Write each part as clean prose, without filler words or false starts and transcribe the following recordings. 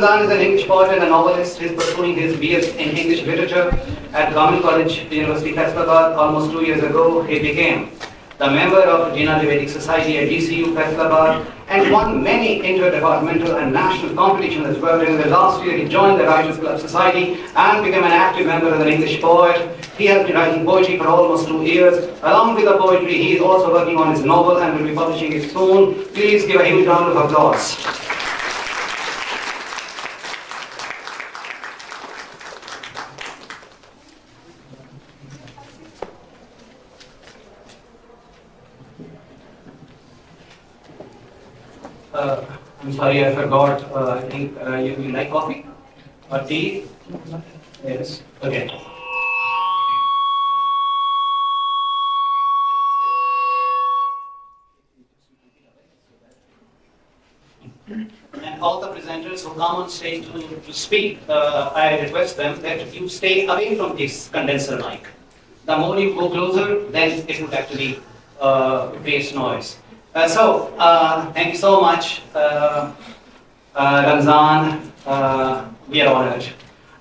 Ramzan is an English poet and a novelist. He is pursuing his BS in English literature at Government College, University Faisalabad. Almost 2 years ago, he became the member of the Jina Vedic Society at GCUF Faisalabad and won many interdepartmental and national competitions as well. During the last year, he joined the Writers Club Society and became an active member as an English poet. He has been writing poetry for almost 2 years. Along with the poetry, he is also working on his novel and will be publishing it soon. Please give a huge round of applause. I'm sorry, I forgot. I think you like coffee or tea? Yes. Okay. And all the presenters who come on stage to speak, I request them that you stay away from this condenser mic. The more you go closer, then it would actually face noise. Thank you so much, Ramzan. We are honored.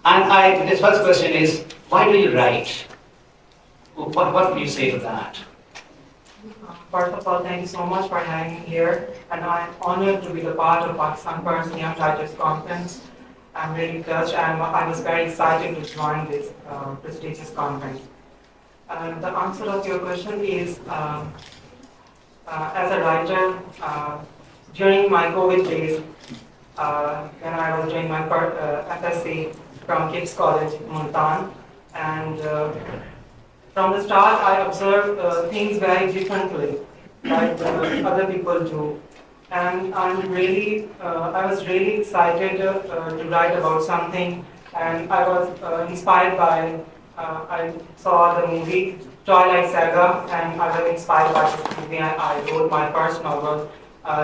And this first question is, why do you write? What do you say to that? First of all, thank you so much for having me here, and I'm honored to be the part of Pakistan Persian Young Writers Conference. I'm really touched, and I was very excited to join this prestigious conference. The answer of your question is, as a writer, during my COVID days, when I was doing my FSc from Kips College, Multan, and from the start I observed things very differently, like other people do. And I was really excited to write about something, and I was inspired by, I saw the movie Twilight Saga, and I was inspired by this movie. I wrote my first novel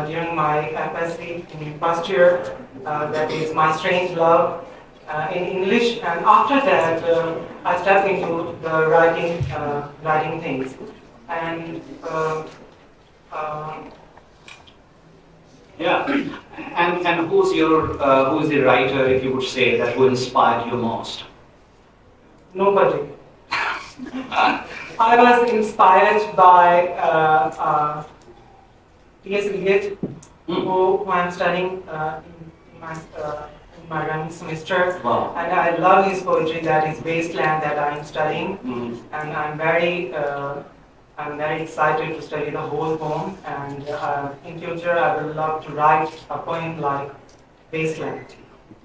during my FSc in first year, that is My Strange Love, in English. And after that, I stepped into the writing things. And yeah, and who's the writer, if you would say, that who inspired you most? Nobody. I was inspired by T.S. Eliot, who I'm studying in my running semester. Wow. And I love his poetry, that is Wasteland, that I'm studying. And I'm very excited to study the whole poem. And in future, I would love to write a poem like Wasteland.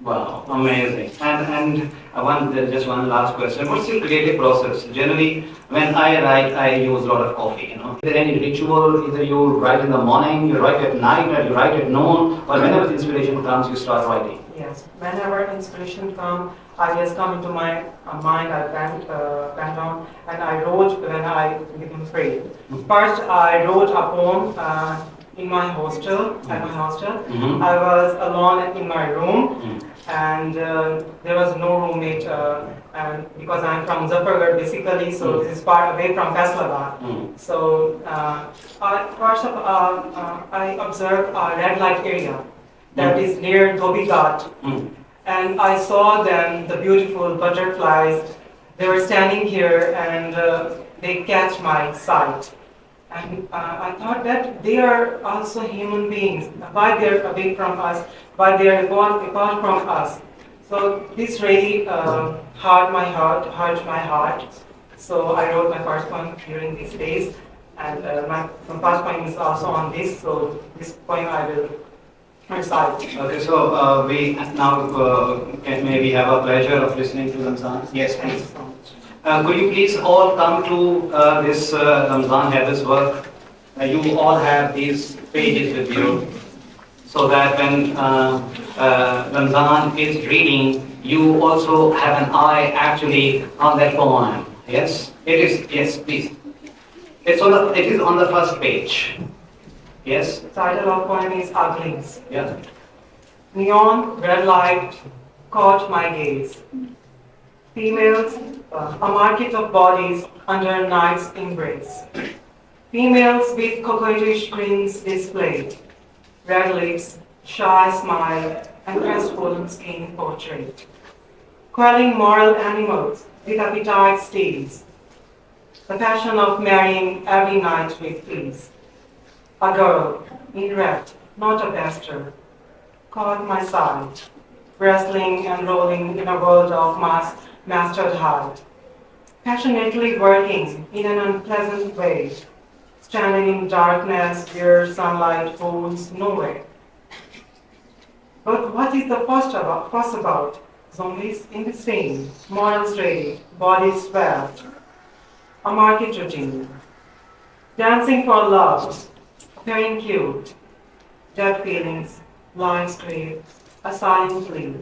Wow, amazing. And just one last question. What's your creative process? Generally, when I write, I use a lot of coffee, Is there any ritual? Either you write in the morning, you write at night, or you write at noon, or whenever the inspiration comes, you start writing? Yes, whenever inspiration comes, ideas come into my mind, I pen down, and I wrote when I became free. First, I wrote a poem in my hostel, at my hostel. I was alone in my room, and there was no roommate, and because I'm from Muzaffargarh basically, so this is far away from Faisalabad. So I observed a red light area that is near Dhobi Ghat, and I saw them, the beautiful butterflies. They were standing here, and they catch my sight. And I thought that they are also human beings. Why they are away from us? Why they are apart from us? So this really hurt my heart. So I wrote my first poem during these days, and my first poem is also on this. So this poem I will recite. Okay, so we now can maybe have a pleasure of listening to Ramzan. Yes, please. Thank you so much. Could you please all come to this Ramzan Haider's work? You all have these pages with you, so that when Ramzan is reading, you also have an eye actually on that poem. Yes, it is. Yes, please. It is on the first page. Yes. The title of poem is Uglies. Yeah. Neon red light caught my gaze. Females, a market of bodies under night's embrace. Females with coquettish grins displayed, red lips, shy smile, and crestfallen skin portrait. Quelling moral animals with appetite stays. The passion of marrying every night with ease. A girl, in red, not a bester, caught my sight, wrestling and rolling in a world of mastered height, passionately working in an unpleasant way, standing in darkness where sunlight falls nowhere. But what is the fuss about? Zombies in the same, morals ready, bodies swept, a market routine, dancing for love, appearing cute, dead feelings, life's grave, a silent plea.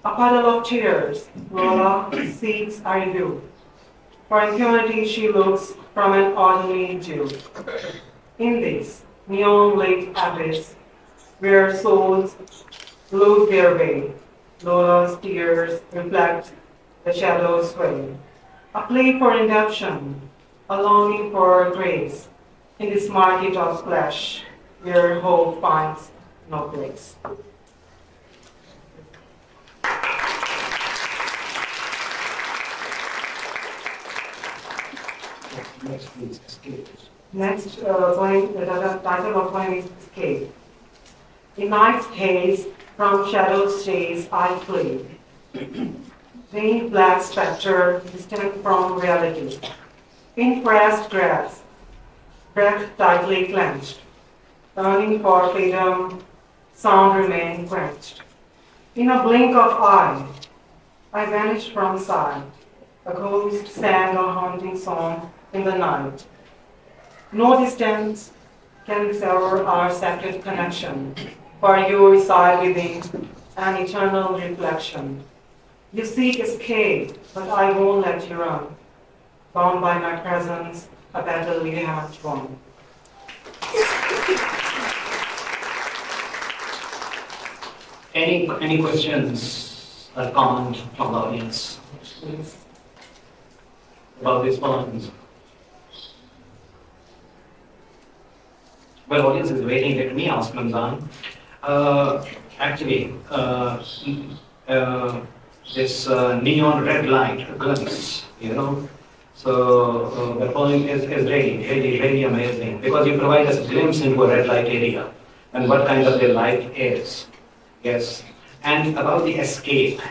A puddle of tears, Lola seeks a review. For impunity she looks from an ordinary Jew. In this neon-lit abyss, where souls lose their way, Lola's tears reflect the shadows sway. A plea for redemption, a longing for grace, in this market of flesh, where hope finds no place. Next, please, escape. Next poem, the title of poem is Escape. In night's haze, from shadows chase I flee. Vain black spectre, distant from reality. In pressed grass, breath tightly clenched. Turning for freedom, sound remained quenched. In a blink of eye, I vanished from sight. A ghost sang a haunting song in the night. No distance can sever our sacred connection, for you reside within an eternal reflection. You seek escape, but I won't let you run. Bound by my presence, a battle you haven't won. Any questions or comment from the audience Please. about these poems? Well, audience is waiting. Let me ask Ramzan. Actually, this neon red light glimpse, So the poem is really amazing because you provide us a glimpse into a red light area and what kind of the light is. Yes. And about the escape.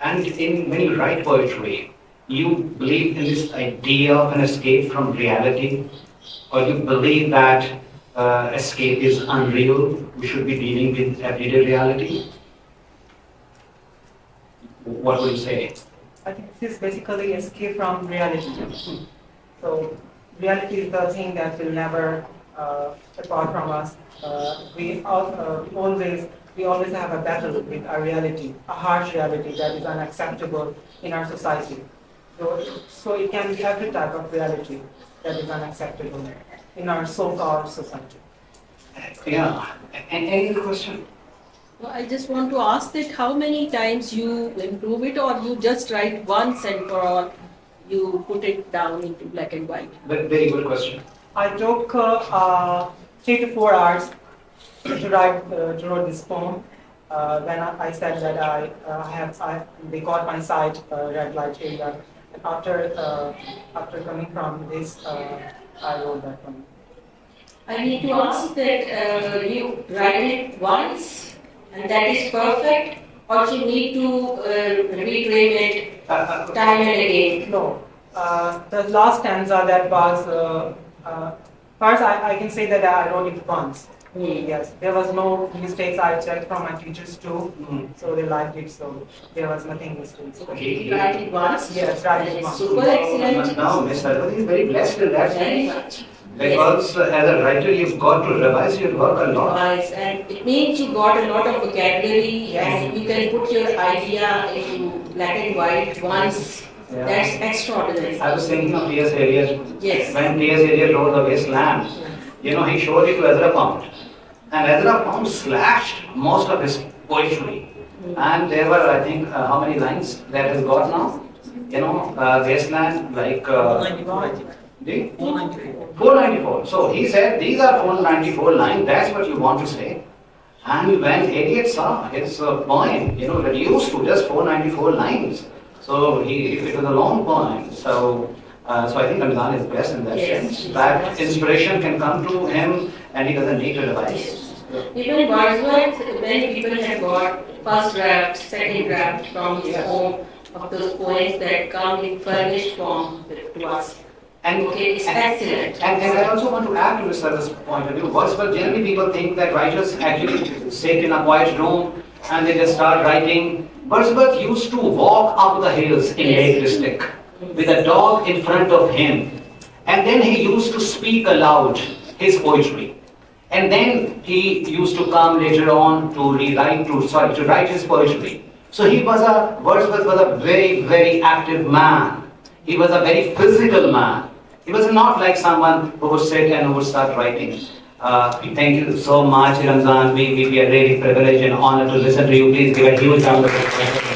And when you write poetry, you believe in this idea of an escape from reality, or you believe that escape is unreal, we should be dealing with everyday reality? What would you say? I think this is basically escape from reality. So reality is the thing that will never depart from us. We always have a battle with our reality, a harsh reality that is unacceptable in our society. So it can be every type of reality that is unacceptable in our so-called society. Yeah. And any question? No, I just want to ask that how many times you improve it, or you just write once and for all, you put it down into black and white? Very good question. I took 3 to 4 hours to write this poem. When I said that they got my side red light area. And after coming from this, I wrote that one. I need to ask that you write it once and that is perfect, or you need to reclaim it time and again? No. The last stanza that was, first I can say that I wrote it once. Yes, there was no mistakes. I checked from my teachers too, so they liked it. So there was nothing mistakes. Okay. Write it once? Yes, write it once. Super excellent. Now, Ms. Sarvati is very blessed in that Very sense. much. Because as a writer, you've got to revise your work a lot. Yes, and it means you got a lot of vocabulary and you can put your idea into black and white once. Yeah. That's extraordinary. I was thinking of T.S. Eliot. Yes. When T.S. Eliot wrote The Wasteland, he showed it to Ezra Pound. And Ezra Pound slashed most of his poetry. And there were, I think, how many lines that has got now? Wasteland, like... 494. So he said, these are 494 lines, that's what you want to say. And when Eliot saw his poem, reduced to just 494 lines, so it was a long poem. So I think Ramzan is best in that sense. That inspiration can come to him, and he doesn't need to revise. Even Wordsworth, many people have got first draft, second draft from his home of those poems that come in furnished form to us. And, it's excellent. And I also want to add to Mr. point of view. Wordsworth, generally people think that writers actually sit in a quiet room and they just start writing. Wordsworth used to walk up the hills in Lake District with a dog in front of him. And then he used to speak aloud his poetry. And then he used to come later on to write his poetry. So Wordsworth was a very, very active man. He was a very physical man. He was not like someone who would sit and who would start writing. Thank you so much, Ramzan. We are really privileged and honored to listen to you. Please give a huge round of applause.